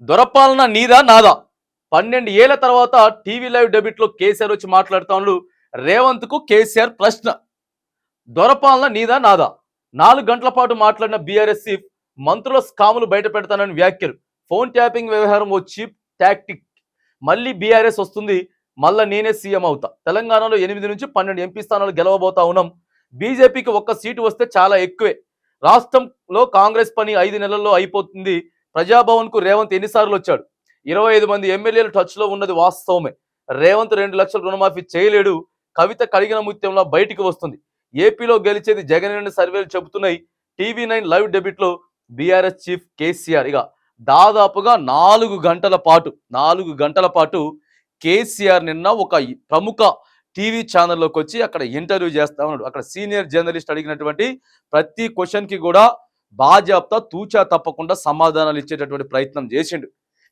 దొరపాలన నీదా నాదా 12 ఏళ్ల తర్వాత టీవీ లైవ్ డెబ్యూట్లో కేసీఆర్ వచ్చి మాట్లాడుతాను. రేవంత్ కు కేసీఆర్ ప్రశ్న. దొరపాలన నీదా నాదా 4 గంటల పాటు మాట్లాడిన బీఆర్ఎస్ చీఫ్ మంత్రుల స్కాములు బయట పెడతానని వ్యాఖ్యలు. ఫోన్ ట్యాపింగ్ వ్యవహారం ఓ చీప్ టాక్టిక్. మళ్ళీ బీఆర్ఎస్ వస్తుంది, మళ్ళా నేనే సీఎం అవుతా. తెలంగాణలో 8 నుంచి 12 ఎంపీ స్థానాలు గెలవబోతా ఉన్నాం. బీజేపీకి ఒక్క సీటు వస్తే చాలా ఎక్కువే. రాష్ట్రంలో కాంగ్రెస్ పని 5 నెలల్లో అయిపోతుంది. ప్రజాభవన్ కు రేవంత్ ఎన్నిసార్లు వచ్చాడు? 25 మంది ఎమ్మెల్యేలు టచ్ లో ఉన్నది వాస్తవమే. రేవంత్ 2 లక్షల రుణమాఫీ చేయలేడు. కవిత కడిగిన ముత్యంలో బయటికి వస్తుంది. ఏపీలో గెలిచేది జగన్ సర్వేలు చెబుతున్నాయి. టీవీ9 లైవ్ డెబ్యూట్ లో బీఆర్ఎస్ చీఫ్ కేసీఆర్ ఇక దాదాపుగా 4 గంటల పాటు కేసీఆర్ నిన్న ఒక ప్రముఖ టీవీ ఛానల్లోకి వచ్చి అక్కడ ఇంటర్వ్యూ చేస్తా ఉన్నాడు. అక్కడ సీనియర్ జర్నలిస్ట్ అడిగినటువంటి ప్రతి క్వశ్చన్ కి కూడా బాజాప్తా తూచా తప్పకుండా సమాధానాలు ఇచ్చేటటువంటి ప్రయత్నం చేసిండు.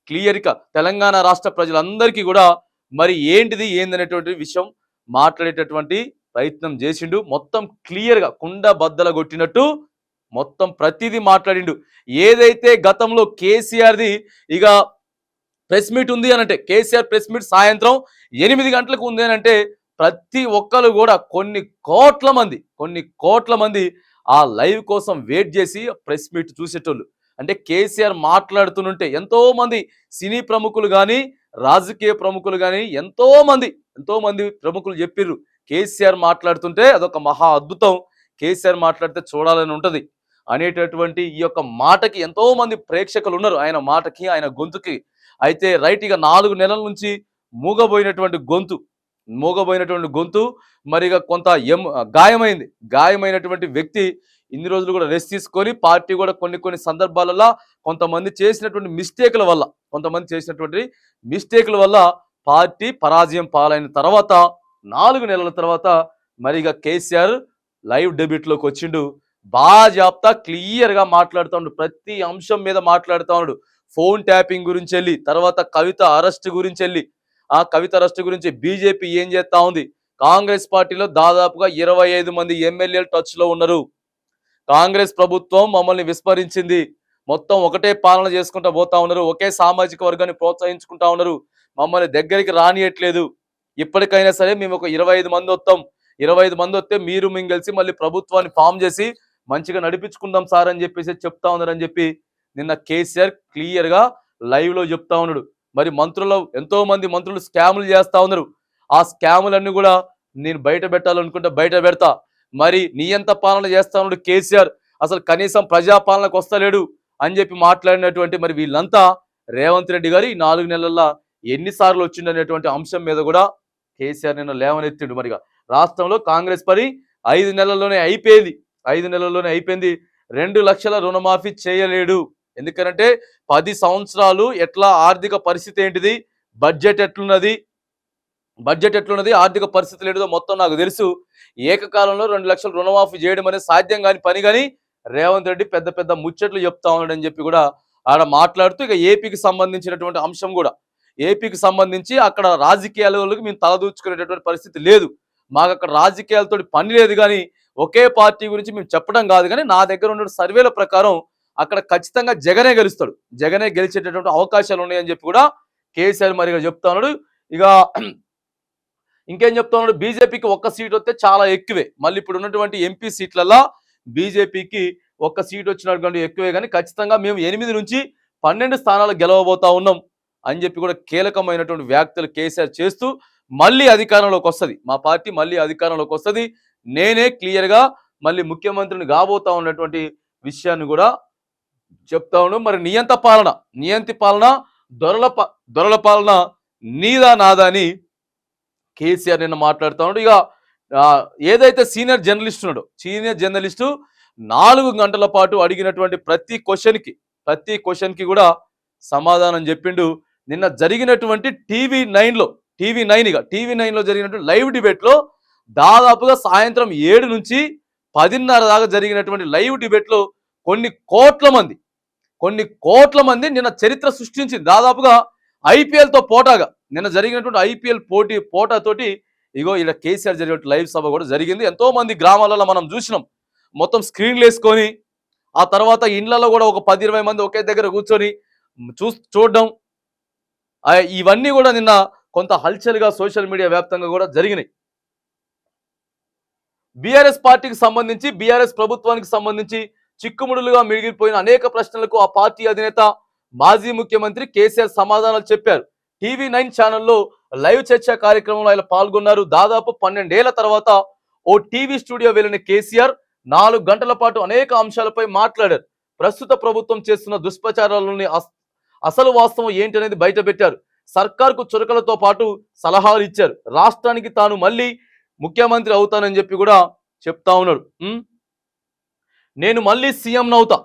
క్లియర్గా తెలంగాణ రాష్ట్ర ప్రజలందరికీ కూడా మరి ఏంటిది ఏందనేటువంటి విషయం మాట్లాడేటటువంటి ప్రయత్నం చేసిండు. మొత్తం క్లియర్గా కుండ బద్దల కొట్టినట్టు మొత్తం ప్రతిదీ మాట్లాడిండు. ఏదైతే గతంలో కేసీఆర్ది ఇక ప్రెస్ మీట్ ఉంది అనంటే, కేసీఆర్ ప్రెస్ మీట్ సాయంత్రం 8 గంటలకు ఉంది అనంటే ప్రతి ఒక్కరు కూడా కొన్ని కోట్ల మంది ఆ లైవ్ కోసం వెయిట్ చేసి ప్రెస్ మీట్ చూసేటోళ్ళు. అంటే కేసీఆర్ మాట్లాడుతుంటే ఎంతో మంది సినీ ప్రముఖులు కానీ రాజకీయ ప్రముఖులు కానీ ఎంతో మంది ప్రముఖులు చెప్పిర్రు కేసీఆర్ మాట్లాడుతుంటే అదొక మహా అద్భుతం, కేసీఆర్ మాట్లాడితే చూడాలని ఉంటది అనేటటువంటి ఈ యొక్క మాటకి ఎంతో మంది ప్రేక్షకులు ఉన్నారు, ఆయన మాటకి ఆయన గొంతుకి. అయితే రైట్ ఇక 4 నెలల నుంచి మూగబోయినటువంటి గొంతు మరిగా కొంత గాయమైనటువంటి వ్యక్తి ఇన్ని రోజులు కూడా రెస్ట్ తీసుకొని పార్టీ కూడా కొన్ని సందర్భాలలో కొంతమంది చేసినటువంటి మిస్టేకుల వల్ల పార్టీ పరాజయం పాలైన తర్వాత 4 నెలల తర్వాత మరిగా కేసీఆర్ లైవ్ డెబ్యూట్లోకి వచ్చిండు. బాజాప్తా క్లియర్గా మాట్లాడుతూ ఉన్నాడు, ప్రతి అంశం మీద మాట్లాడుతూ ఉన్నాడు. ఫోన్ ట్యాపింగ్ గురించి వెళ్ళి, తర్వాత కవిత అరెస్ట్ గురించి వెళ్ళి, ఆ కవిత అరెస్ట్ గురించి బీజేపీ ఏం చేస్తా ఉంది, కాంగ్రెస్ పార్టీలో దాదాపుగా 25 మంది ఎమ్మెల్యేలు టచ్ లో ఉన్నారు. కాంగ్రెస్ ప్రభుత్వం మమ్మల్ని విస్మరించింది, మొత్తం ఒకటే పాలన చేసుకుంటా పోతా ఉన్నారు, ఒకే సామాజిక వర్గాన్ని ప్రోత్సహించుకుంటా ఉన్నారు, మమ్మల్ని దగ్గరికి రానియట్లేదు. ఇప్పటికైనా సరే మేము ఒక 25 మంది వస్తాం, 25 మంది వస్తే మీరు మేము కలిసి మళ్ళీ ప్రభుత్వాన్ని ఫామ్ చేసి మంచిగా నడిపించుకుందాం సార్ అని చెప్పేసి చెప్తా ఉన్నారని చెప్పి నిన్న కేసీఆర్ క్లియర్ గా లైవ్ లో చెప్తా ఉన్నాడు. మరి ఎంతో మంది మంత్రులు స్కాములు చేస్తా ఉన్నారు. ఆ స్కాములన్నీ కూడా నేను బయట పెట్టాలనుకుంటే బయట పెడతా. మరి నియంత పాలన చేస్తా ఉన్నాడు కేసీఆర్, అసలు కనీసం ప్రజాపాలనకు వస్తలేడు అని చెప్పి మాట్లాడినటువంటి మరి వీళ్ళంతా రేవంత్ రెడ్డి గారు ఈ 4 నెలల్లో ఎన్నిసార్లు వచ్చిందనేటువంటి అంశం మీద కూడా కేసీఆర్ నిన్న లేవనెత్తిండు. మరిగా రాష్ట్రంలో కాంగ్రెస్ పని 5 నెలల్లోనే అయిపోయింది. 2 లక్షల రుణమాఫీ చేయలేడు. ఎందుకంటే 10 సంవత్సరాలు ఎట్లా ఆర్థిక పరిస్థితి ఏంటిది, బడ్జెట్ ఎట్లున్నది, ఆర్థిక పరిస్థితి లేదో మొత్తం నాకు తెలుసు. ఏకకాలంలో 2 లక్షల రుణమాఫీ చేయడం అనేది సాధ్యం కాని పని. కానీ రేవంత్ రెడ్డి పెద్ద ముచ్చట్లు చెప్తా ఉన్నాడని చెప్పి కూడా ఆడ మాట్లాడుతూ ఇక ఏపీకి సంబంధించినటువంటి అంశం కూడా, ఏపీకి సంబంధించి అక్కడ రాజకీయాలకు మేము తలదూచుకునేటటువంటి పరిస్థితి లేదు, మాకు అక్కడ రాజకీయాలతో పని లేదు, కానీ ఒకే పార్టీ గురించి మేము చెప్పడం కాదు, కానీ నా దగ్గర ఉన్న సర్వేల ప్రకారం అక్కడ ఖచ్చితంగా జగనే గెలుస్తాడు, జగనే గెలిచేటటువంటి అవకాశాలు ఉన్నాయని చెప్పి కూడా కేసీఆర్ మరిగా చెప్తా ఉన్నాడు. ఇక ఇంకేం చెప్తా ఉన్నాడు, బీజేపీకి ఒక్క సీట్ వస్తే చాలా ఎక్కువే, మళ్ళీ ఇప్పుడు ఉన్నటువంటి ఎంపీ సీట్లలో బీజేపీకి ఒక్క సీట్ వచ్చినటువంటి ఎక్కువే, కానీ ఖచ్చితంగా మేము 8 నుంచి 12 స్థానాలు గెలవబోతా ఉన్నాం అని చెప్పి కూడా కీలకమైనటువంటి వ్యాఖ్యలు కేసీఆర్ చేస్తూ మళ్ళీ అధికారంలోకి వస్తుంది, మా పార్టీ మళ్ళీ అధికారంలోకి వస్తుంది, నేనే క్లియర్గా మళ్ళీ ముఖ్యమంత్రిని కాబోతా ఉన్నటువంటి విషయాన్ని కూడా చెప్తా ఉన్నాం. మరి నియంతి పాలన దొరల పాలన నీదా నాదా అని కేసీఆర్ నిన్న మాట్లాడుతూ ఉన్నాడు. ఇక ఏదైతే సీనియర్ జర్నలిస్టు 4 గంటల పాటు అడిగినటువంటి ప్రతి క్వశ్చన్కి కూడా సమాధానం చెప్పిండు. నిన్న జరిగినటువంటి టీవీ9లో జరిగినటువంటి లైవ్ డిబేట్లో దాదాపుగా సాయంత్రం 7 నుంచి 10:30 దాకా జరిగినటువంటి లైవ్ డిబేట్లో కొన్ని కోట్ల మంది నిన్న చరిత్ర సృష్టించింది. దాదాపుగా ఐపీఎల్తో పోటాగా నిన్న జరిగినటువంటి ఐపీఎల్ పోటాతోటి ఇగో ఇలా కేసీఆర్ జరిగినటువంటి లైవ్ సభ కూడా జరిగింది. ఎంతో మంది గ్రామాలలో మనం చూసినాం, మొత్తం స్క్రీన్లు వేసుకొని, ఆ తర్వాత ఇండ్లలో కూడా ఒక 10-20 మంది ఒకే దగ్గర కూర్చొని చూడడం ఇవన్నీ కూడా నిన్న కొంత హల్చల్గా సోషల్ మీడియా వ్యాప్తంగా కూడా జరిగినాయి. బీఆర్ఎస్ పార్టీకి సంబంధించి బీఆర్ఎస్ ప్రభుత్వానికి సంబంధించి చిక్కుముడులుగా మిగిలిపోయిన అనేక ప్రశ్నలకు ఆ పార్టీ అధినేత మాజీ ముఖ్యమంత్రి కేసీఆర్ సమాధానాలు చెప్పారు. టీవీ9 ఛానల్లో లైవ్ చర్చ కార్యక్రమంలో ఆయన పాల్గొన్నారు. దాదాపు 12 ఏళ్ల తర్వాత ఓ టీవీ స్టూడియో వెళ్లిన కేసీఆర్ 4 గంటల పాటు అనేక అంశాలపై మాట్లాడారు. ప్రస్తుత ప్రభుత్వం చేస్తున్న దుష్ప్రచారాలని అసలు వాస్తవం ఏంటనేది బయటపెట్టారు. సర్కార్కు చురకలతో పాటు సలహాలు ఇచ్చారు. రాష్ట్రానికి తాను మళ్ళీ ముఖ్యమంత్రి అవుతానని చెప్పి కూడా చెప్తా ఉన్నాడు. నేను మళ్ళీ సీఎం నవుతా,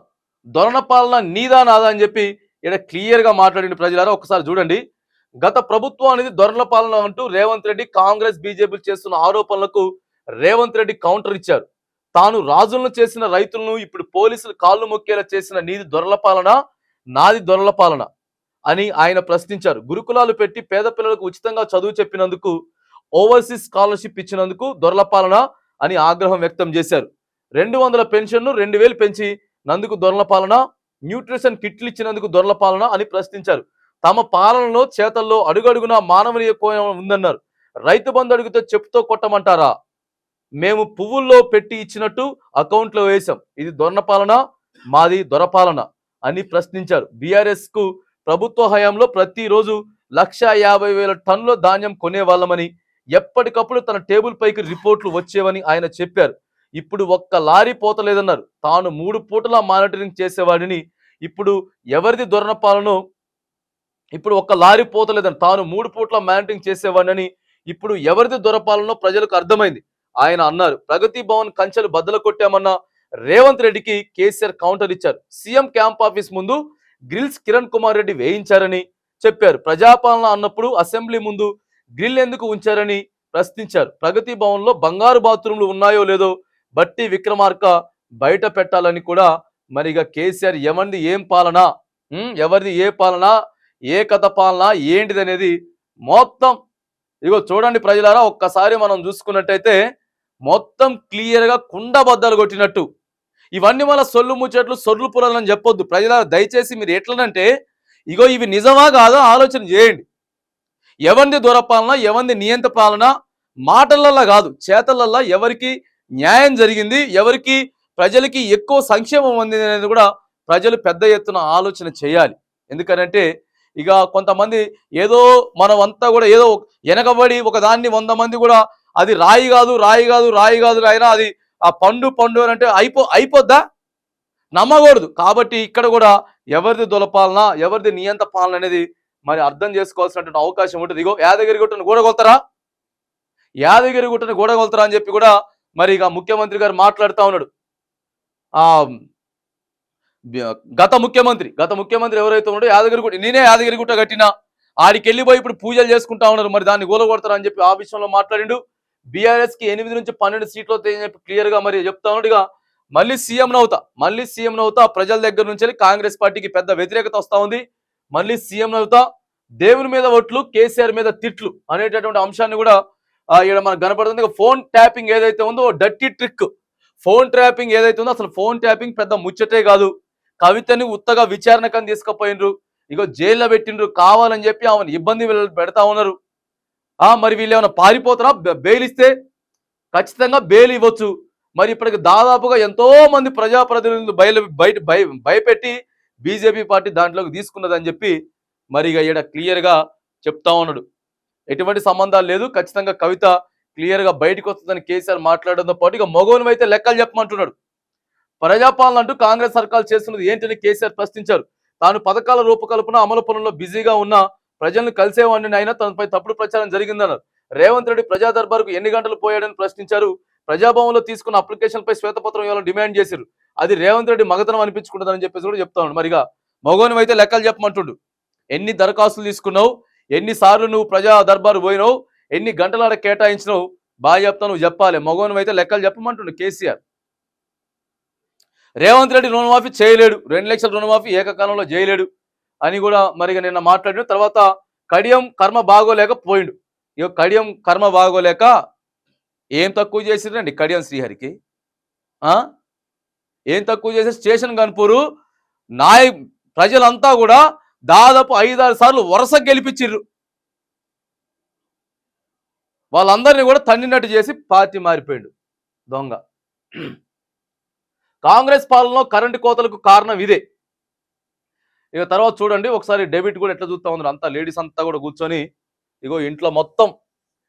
దొరణ పాలన నీదా నాదా అని చెప్పి ఇక్కడ క్లియర్గా మాట్లాడిన ప్రజలారా ఒకసారి చూడండి. గత ప్రభుత్వం అనేది దొరల పాలన అంటూ రేవంత్ రెడ్డి కాంగ్రెస్ బీజేపీలు చేస్తున్న ఆరోపణలకు రేవంత్ రెడ్డి కౌంటర్ ఇచ్చారు. తాను రాజులను చేసిన రైతులను ఇప్పుడు పోలీసులు కాళ్ళు మొక్కేలా చేసిన నీది దొరల పాలన, నాది దొరల పాలన అని ఆయన ప్రశ్నించారు. గురుకులాలు పెట్టి పేద పిల్లలకు ఉచితంగా చదువు చెప్పినందుకు, ఓవర్సీస్ స్కాలర్షిప్ ఇచ్చినందుకు దొరల పాలన అని ఆగ్రహం వ్యక్తం చేశారు. 200 పెన్షన్ను 2000 పెంచి నందుకు దొరల పాలన, న్యూట్రిషన్ కిట్లు ఇచ్చినందుకు దొరల పాలన అని ప్రశ్నించారు. తమ పాలనలో చేతల్లో అడుగడుగునా మానవీయ కోణం ఉందన్నారు. రైతు బంధు అడిగితే చెప్పుతో కొట్టమంటారా? మేము పువ్వుల్లో పెట్టి ఇచ్చినట్టు అకౌంట్లో వేశాం. ఇది దొరల పాలన, మాది దొరపాలన అని ప్రశ్నించారు. బీఆర్ఎస్ కు ప్రభుత్వ హయాంలో ప్రతిరోజు 150,000 టన్నుల ధాన్యం కొనేవాళ్ళమని, ఎప్పటికప్పుడు తన టేబుల్ పైకి రిపోర్ట్లు వచ్చేవని ఆయన చెప్పారు. ఇప్పుడు ఒక్క లారీ పోతలేదన్నారు. తాను 3 పూటల మానిటరింగ్ చేసేవాడిని. ఇప్పుడు ఎవరిది దొరన పాలనో, ఇప్పుడు ఒక్క లారీ పోతలేదని తాను 3 పూట్ల మానిటరింగ్ చేసేవాడిని, ఇప్పుడు ఎవరిది దొరపాలనో ప్రజలకు అర్థమైంది ఆయన అన్నారు. ప్రగతి భవన్ కంచెలు బద్దలు కొట్టామన్న రేవంత్ రెడ్డికి కేసీఆర్ కౌంటర్ ఇచ్చారు. సీఎం క్యాంప్ ఆఫీస్ ముందు గ్రిల్స్ కిరణ్ కుమార్ రెడ్డి వేయించారని చెప్పారు. ప్రజాపాలన అన్నప్పుడు అసెంబ్లీ ముందు గ్రిల్ ఎందుకు ఉంచారని ప్రశ్నించారు. ప్రగతి భవన్ లో బంగారు బాత్రూంలు ఉన్నాయో లేదో బట్టి విక్రమార్క బయట పెట్టాలని కూడా మరిగా కేసీఆర్ ఎవరిది ఏం పాలన, ఎవరిది ఏ పాలన, ఏ కథ పాలన ఏంటిది అనేది మొత్తం ఇగో చూడండి ప్రజలారా. ఒక్కసారి మనం చూసుకున్నట్టయితే మొత్తం క్లియర్గా కుండ బద్దలు కొట్టినట్టు. ఇవన్నీ మళ్ళీ సొల్లు ముచ్చట్లు సొర్లు పురాలని చెప్పొద్దు ప్రజలారా. దయచేసి మీరు ఎట్లనంటే ఇగో ఇవి నిజమా కాదో ఆలోచన చేయండి. ఎవరిది దొరపాలన, ఎవరిది నియంత పాలన, మాటలల్లా కాదు చేతలల్లా ఎవరికి న్యాయం జరిగింది, ఎవరికి ప్రజలకి ఎక్కువ సంక్షేమం అందింది అనేది కూడా ప్రజలు పెద్ద ఎత్తున ఆలోచన చేయాలి. ఎందుకనంటే ఇక కొంతమంది ఏదో మనమంతా కూడా ఏదో వెనకబడి ఒక దాన్ని 100 మంది కూడా అది రాయి కాదు రాయి కాదు రాయి కాదు అయినా అది ఆ పండు అని అంటే అయిపోద్దా? నమ్మకూడదు. కాబట్టి ఇక్కడ కూడా ఎవరిది దొలపాలన, ఎవరిది నియంత పాలన అనేది మరి అర్థం చేసుకోవాల్సినటువంటి అవకాశం ఉంటుంది. ఇగో యాదగిరి గుట్టను గూడగొల్తారా, యాదగిరి గుట్టను గూడగొల్తారా అని చెప్పి కూడా మరి ఇక ముఖ్యమంత్రి గారు మాట్లాడుతూ ఉన్నాడు. గత ముఖ్యమంత్రి ఎవరైతే ఉన్నాడో యాదగిరిగుట్ట, నేనే యాదగిరిగుట్ట కట్టినా, ఆడికి వెళ్ళిపోయి ఇప్పుడు పూజలు చేసుకుంటా ఉన్నారు, మరి దాన్ని గోలగొడతారు అని చెప్పి ఆ విషయంలో మాట్లాడిండు. బీఆర్ఎస్ కి 8 నుంచి 12 సీట్లు వస్తాయని చెప్పి క్లియర్ గా మరి చెప్తా ఉన్నాడు. ఇక మళ్ళీ సీఎం నవుతా ప్రజల దగ్గర నుంచి కాంగ్రెస్ పార్టీకి పెద్ద వ్యతిరేకత వస్తా ఉంది. మళ్ళీ సీఎం నవుతా, దేవుని మీద ఓట్లు, కేసీఆర్ మీద తిట్లు అనేటటువంటి అంశాన్ని కూడా ఇక్కడ మనకు కనపడుతుంది. ఫోన్ ట్యాపింగ్ ఏదైతే ఉందో డర్టీ ట్రిక్, ఫోన్ ట్యాపింగ్ ఏదైతే ఉందో అసలు ఫోన్ ట్యాపింగ్ పెద్ద ముచ్చటే కాదు. కవితని ఉత్తగా విచారణకని తీసుకుపోయినరు, ఇగో జైల్లో పెట్టినరు, కావాలని చెప్పి ఆమెను ఇబ్బంది పెడతా ఉన్నారు. మరి వీళ్ళు ఏమైనా పారిపోతారా? బెయిల్ ఇస్తే ఖచ్చితంగా బెయిల్ ఇవ్వచ్చు. మరి ఇప్పటికి దాదాపుగా ఎంతో మంది ప్రజాప్రతినిధులు భయపెట్టి బీజేపీ పార్టీ దాంట్లోకి తీసుకున్నదని చెప్పి మరి ఇక ఈడ క్లియర్గా చెప్తా ఉన్నాడు. ఎటువంటి సంబంధాలు లేదు, ఖచ్చితంగా కవిత క్లియర్గా బయటకు వస్తుందని కేసీఆర్ మాట్లాడడంతో పాటు ఇక మగోని అయితే లెక్కలు చెప్పమంటున్నాడు. ప్రజాపాలన అంటూ కాంగ్రెస్ సర్కార్ చేస్తున్నది ఏంటని కేసీఆర్ ప్రశ్నించారు. తాను పథకాల రూపకల్పన అమలు పనుల్లో బిజీగా ఉన్న ప్రజలను కలిసేవాడిని అయినా తనపై తప్పుడు ప్రచారం జరిగిందన్నారు. రేవంత్ రెడ్డి ప్రజా దర్బార్కు ఎన్ని గంటలు పోయాడని ప్రశ్నించారు. ప్రజాభవన్లో తీసుకున్న అప్లికేషన్ పై శ్వేతపత్రం ఇవ్వాలని డిమాండ్ చేశారు. అది రేవంత్ రెడ్డి మగతనం అనిపించుకుంటుందని చెప్పేసి కూడా చెప్తా ఉన్నాడు. మరిగా మగోని అయితే లెక్కలు చెప్పమంటుండు. ఎన్ని దరఖాస్తులు తీసుకున్నావు, ఎన్నిసార్లు నువ్వు ప్రజా దర్బారు పోయినావు, ఎన్ని గంటల కేటాయించినావు, బాగా చెప్తావు, నువ్వు చెప్పాలి. మగోని అయితే లెక్కలు చెప్పమంటుండు కేసీఆర్. రేవంత్ రెడ్డి రుణమాఫీ చేయలేడు, 2 లక్షల రుణమాఫీ ఏకకాలంలో చేయలేడు అని కూడా మరిగా నిన్న మాట్లాడిన తర్వాత కడియం కర్మ బాగోలేక పోయిండు. ఇక కడియం కర్మ బాగోలేక ఏం తక్కువ చేసిరండి కడియం శ్రీహరికి, ఏం తక్కువ చేసే స్టేషన్ కనుపూరు ప్రజలంతా కూడా దాదాపు 5-6 సార్లు వరుసగా గెలిపించిర్రు. వాళ్ళందరినీ కూడా తన్నినట్టు చేసి పార్టీ మారిపోయాడు దొంగ. కాంగ్రెస్ పాలనలో కరెంటు కోతలకు కారణం ఇదే. ఇక తర్వాత చూడండి ఒకసారి డెబిట్ కూడా ఎట్లా చూస్తా ఉన్నారు, అంతా లేడీస్ అంతా కూడా కూర్చొని ఇగో ఇంట్లో మొత్తం.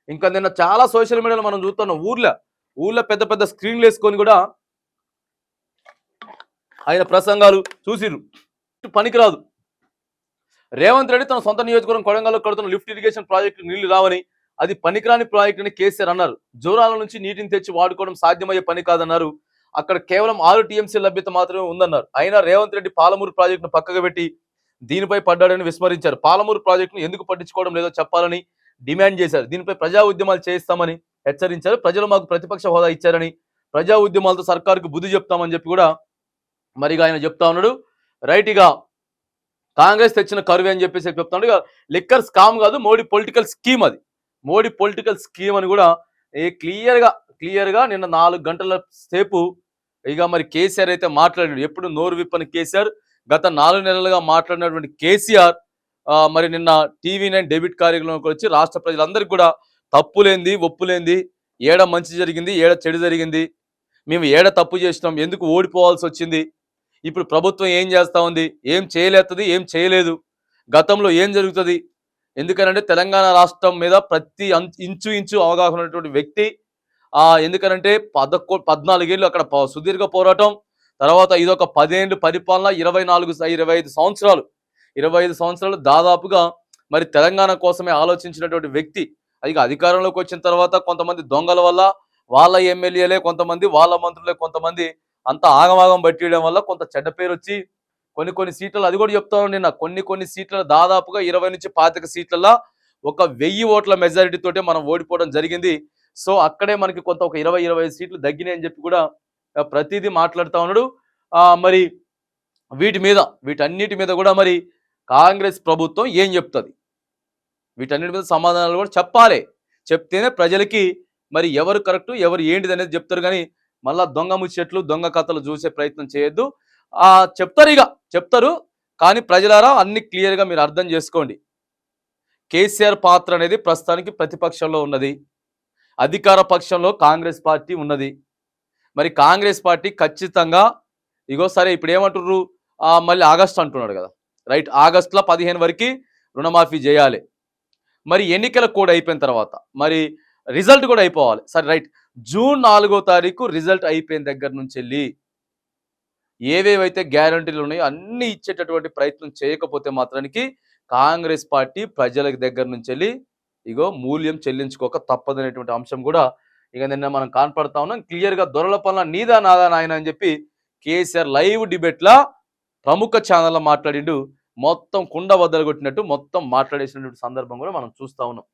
ఇంకా నిన్న చాలా సోషల్ మీడియాలో మనం చూస్తున్నాం, ఊర్లో పెద్ద పెద్ద స్క్రీన్లు వేసుకొని కూడా ఆయన ప్రసంగాలు చూసిర్రు. పనికిరాదు. రేవంత్ రెడ్డి తన సొంత నియోజకవర్గం కొడంగల్లో కడుతున్న లిఫ్ట్ ఇరిగేషన్ ప్రాజెక్టు నీళ్లు రావని, అది పనికిరాని ప్రాజెక్టు అని కేసీఆర్ అన్నారు. జోరాల నుంచి నీటిని తెచ్చి వాడుకోవడం సాధ్యమయ్యే పని కాదన్నారు. అక్కడ కేవలం 6 టీఎంసీ లభ్యత మాత్రమే ఉందన్నారు. అయినా రేవంత్ రెడ్డి పాలమూరు ప్రాజెక్టును పక్కకు పెట్టి దీనిపై పడ్డాడని విస్మరించారు. పాలమూరు ప్రాజెక్టును ఎందుకు పట్టించుకోవడం లేదో చెప్పాలని డిమాండ్ చేశారు. దీనిపై ప్రజా ఉద్యమాలు చేయిస్తామని హెచ్చరించారు. ప్రజలు మాకు ప్రతిపక్ష హోదా ఇచ్చారని, ప్రజా ఉద్యమాలతో సర్కారుకు బుద్ధి చెప్తామని చెప్పి కూడా మరిగా ఆయన చెప్తా ఉన్నాడు. రైట్గా కాంగ్రెస్ తెచ్చిన కరువే అని చెప్పేసి చెప్తాడు. ఇక లిక్కర్ స్కామ్ కాదు, మోడీ పొలిటికల్ స్కీమ్, అది మోడీ పొలిటికల్ స్కీమ్ అని కూడా క్లియర్గా నిన్న 4 గంటల సేపు ఇక మరి కేసీఆర్ అయితే మాట్లాడాడు. ఎప్పుడు నోరు విప్పని కేసీఆర్, గత 4 నెలలుగా మాట్లాడినటువంటి కేసీఆర్ మరి నిన్న టీవీ9 డెబిట్ కార్యక్రమంలోకి వచ్చి రాష్ట్ర ప్రజలందరికీ కూడా తప్పులేంది ఒప్పులేంది, ఏడ మంచి జరిగింది, ఏడ చెడు జరిగింది, మేము ఏడ తప్పు చేసినాం, ఎందుకు ఓడిపోవాల్సి వచ్చింది, ఇప్పుడు ప్రభుత్వం ఏం చేస్తూ ఉంది, ఏం చేయలేస్తుంది, ఏం చేయలేదు, గతంలో ఏం జరుగుతుంది, ఎందుకనంటే తెలంగాణ రాష్ట్రం మీద ప్రతి ఇంచు అవగాహన ఉన్నటువంటి వ్యక్తి. ఎందుకనంటే 14 ఏళ్ళు అక్కడ సుదీర్ఘ పోరాటం, తర్వాత ఇదొక 10 ఏళ్ళు పరిపాలన, 25 సంవత్సరాలు దాదాపుగా మరి తెలంగాణ కోసమే ఆలోచించినటువంటి వ్యక్తి. అది అధికారంలోకి వచ్చిన తర్వాత కొంతమంది దొంగల వల్ల, వాళ్ళ ఎమ్మెల్యేలే కొంతమంది, వాళ్ళ మంత్రులే కొంతమంది అంతా ఆగమాగం పట్టియడం వల్ల కొంత చెడ్డ పేరు వచ్చి కొన్ని సీట్లలో, అది కూడా చెప్తాను నిన్న, కొన్ని సీట్లలో దాదాపుగా 20 నుంచి 25 సీట్లలో ఒక 1000 ఓట్ల మెజారిటీ తోటే మనం ఓడిపోవడం జరిగింది. సో అక్కడే మనకి కొంత ఒక 20-25 సీట్లు తగ్గినాయి అని చెప్పి కూడా ప్రతిదీ మాట్లాడుతూ ఉన్నాడు. మరి వీటన్నిటి మీద కూడా మరి కాంగ్రెస్ ప్రభుత్వం ఏం చెప్తుంది, వీటన్నిటి మీద సమాధానాలు కూడా చెప్పాలి. చెప్తేనే ప్రజలకి మరి ఎవరు కరెక్ట్ ఎవరు ఏంటిది అనేది చెప్తారు. కానీ మళ్ళా దొంగ ముచ్చట్లు దొంగ కథలు చూసే ప్రయత్నం చేయొద్దు. చెప్తారు కానీ ప్రజలారా అన్ని క్లియర్గా మీరు అర్థం చేసుకోండి. కేసీఆర్ పాత్ర అనేది ప్రస్తుతానికి ప్రతిపక్షంలో ఉన్నది, అధికార పక్షంలో కాంగ్రెస్ పార్టీ ఉన్నది. మరి కాంగ్రెస్ పార్టీ ఖచ్చితంగా సరే ఇప్పుడు ఏమంటున్నారు, మళ్ళీ ఆగస్టు అంటున్నాడు కదా, రైట్, ఆగస్టులో 15 వరకు రుణమాఫీ చేయాలి. మరి ఎన్నికల కోడ్ అయిపోయిన తర్వాత మరి రిజల్ట్ కూడా అయిపోవాలి. సరే రైట్, జూన్ 4వ తారీఖు రిజల్ట్ అయిపోయిన దగ్గర నుంచి వెళ్ళి ఏవేవైతే గ్యారంటీలు ఉన్నాయో అన్ని ఇచ్చేటటువంటి ప్రయత్నం చేయకపోతే మాత్రానికి కాంగ్రెస్ పార్టీ ప్రజల దగ్గర నుంచి వెళ్ళి మూల్యం చెల్లించుకోక తప్పదనేటువంటి అంశం కూడా నిన్న మనం కనపడతా ఉన్నాం. క్లియర్గా దొరల పనుల నీదా నాదా నాయన అని చెప్పి కేసీఆర్ లైవ్ డిబేట్లా ప్రముఖ ఛానల్లో మాట్లాడిండు. మొత్తం కుండ బద్దలు కొట్టినట్టు మొత్తం మాట్లాడేసినటువంటి సందర్భం కూడా మనం చూస్తా ఉన్నాం.